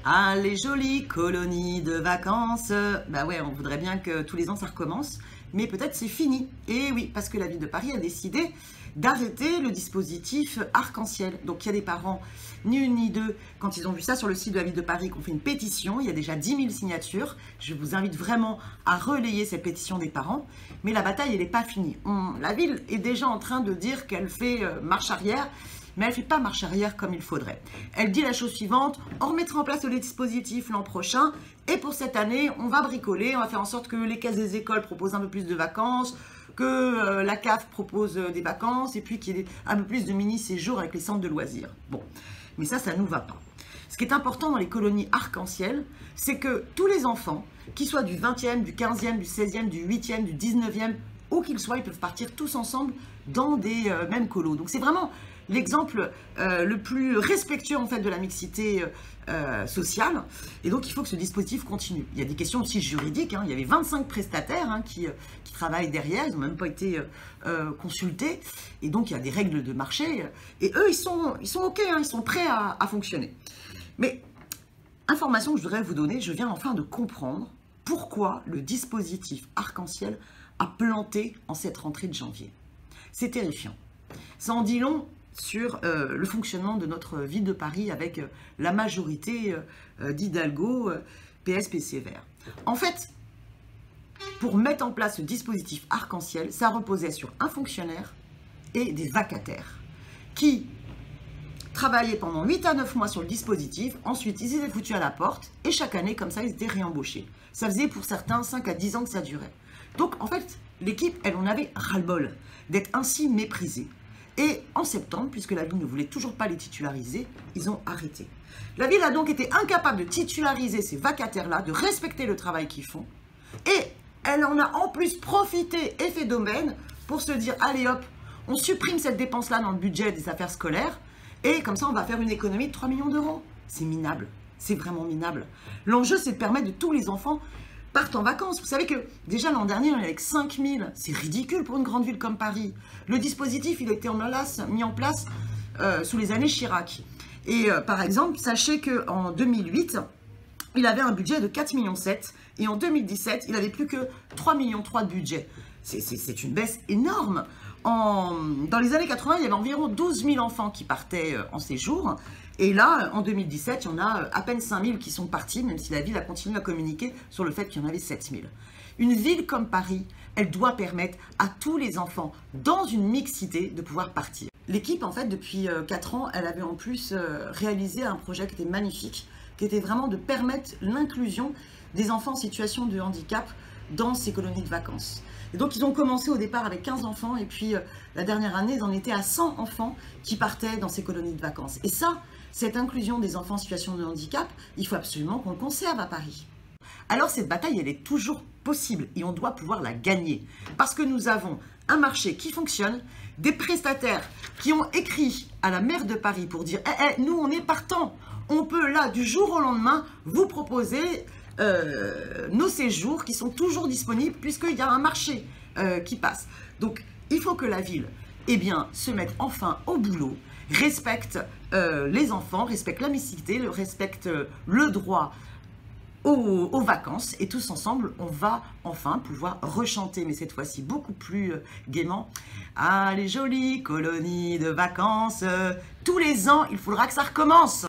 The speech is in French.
Ah, les jolies colonies de vacances. Bah ouais, on voudrait bien que tous les ans ça recommence, mais peut-être c'est fini. Et oui, parce que la ville de Paris a décidé d'arrêter le dispositif arc-en-ciel. Donc il y a des parents, ni une ni deux, quand ils ont vu ça sur le site de la ville de Paris, qui ont fait une pétition. Il y a déjà 10 000 signatures. Je vous invite vraiment à relayer cette pétition des parents. Mais la bataille, elle n'est pas finie. La ville est déjà en train de dire qu'elle fait marche arrière, mais elle ne fait pas marche arrière comme il faudrait. Elle dit la chose suivante: on remettra en place le dispositif l'an prochain, et pour cette année, on va bricoler, on va faire en sorte que les caisses des écoles proposent un peu plus de vacances, que la CAF propose des vacances, et puis qu'il y ait un peu plus de mini-séjours avec les centres de loisirs. Bon, mais ça ne nous va pas. Ce qui est important dans les colonies arc-en-ciel, c'est que tous les enfants, qu'ils soient du 20e, du 15e, du 16e, du 8e, du 19e, où qu'ils soient, ils peuvent partir tous ensemble dans des mêmes colos. Donc c'est vraiment l'exemple le plus respectueux en fait de la mixité sociale, et donc il faut que ce dispositif continue. Il y a des questions aussi juridiques, hein. Il y avait 25 prestataires qui travaillent derrière, ils n'ont même pas été consultés, et donc il y a des règles de marché, et eux ils sont ok, hein, ils sont prêts à fonctionner. Mais information que je voudrais vous donner, je viens enfin de comprendre pourquoi le dispositif arc-en-ciel a planté en cette rentrée de janvier. C'est terrifiant. Ça en dit long sur le fonctionnement de notre ville de Paris avec la majorité d'Hidalgo, PS, PC Vert. En fait, pour mettre en place ce dispositif arc-en-ciel, ça reposait sur un fonctionnaire et des vacataires qui travaillaient pendant 8 à 9 mois sur le dispositif, ensuite ils étaient foutus à la porte, et chaque année, comme ça, ils étaient réembauchés. Ça faisait pour certains 5 à 10 ans que ça durait. Donc en fait, l'équipe, elle en avait ras-le-bol d'être ainsi méprisée. Et en septembre, puisque la ville ne voulait toujours pas les titulariser, ils ont arrêté. La ville a donc été incapable de titulariser ces vacataires-là, de respecter le travail qu'ils font, et elle en a en plus profité, effet d'aubaine, pour se dire, allez hop, on supprime cette dépense-là dans le budget des affaires scolaires, et comme ça, on va faire une économie de 3 millions d'euros. C'est minable, c'est vraiment minable. L'enjeu, c'est de permettre que tous les enfants partent en vacances. Vous savez que déjà l'an dernier, on est avec 5 000. C'est ridicule pour une grande ville comme Paris. Le dispositif, il a été mis en place sous les années Chirac. Et par exemple, sachez qu'en 2008, il avait un budget de 4,7 millions. Et en 2017, il n'avait plus que 3,3 millions de budget. C'est une baisse énorme. Dans les années 80, il y avait environ 12 000 enfants qui partaient en séjour. Et là, en 2017, il y en a à peine 5 000 qui sont partis, même si la ville a continué à communiquer sur le fait qu'il y en avait 7 000. Une ville comme Paris, elle doit permettre à tous les enfants, dans une mixité, de pouvoir partir. L'équipe, en fait, depuis 4 ans, elle avait en plus réalisé un projet qui était magnifique, qui était vraiment de permettre l'inclusion des enfants en situation de handicap dans ces colonies de vacances. Et donc, ils ont commencé au départ avec 15 enfants, et puis la dernière année, ils en étaient à 100 enfants qui partaient dans ces colonies de vacances. Et ça, cette inclusion des enfants en situation de handicap, il faut absolument qu'on le conserve à Paris. Alors, cette bataille, elle est toujours possible, et on doit pouvoir la gagner. Parce que nous avons un marché qui fonctionne, des prestataires qui ont écrit à la maire de Paris pour dire « nous, on est partants, on peut là, du jour au lendemain, vous proposer nos séjours qui sont toujours disponibles puisqu'il y a un marché qui passe. » Donc, il faut que la ville se mette enfin au boulot, respecte les enfants, respecte la mixité, respecte le droit aux vacances, et tous ensemble, on va enfin pouvoir rechanter, mais cette fois-ci beaucoup plus gaiement. Ah, les jolies colonies de vacances, tous les ans, il faudra que ça recommence.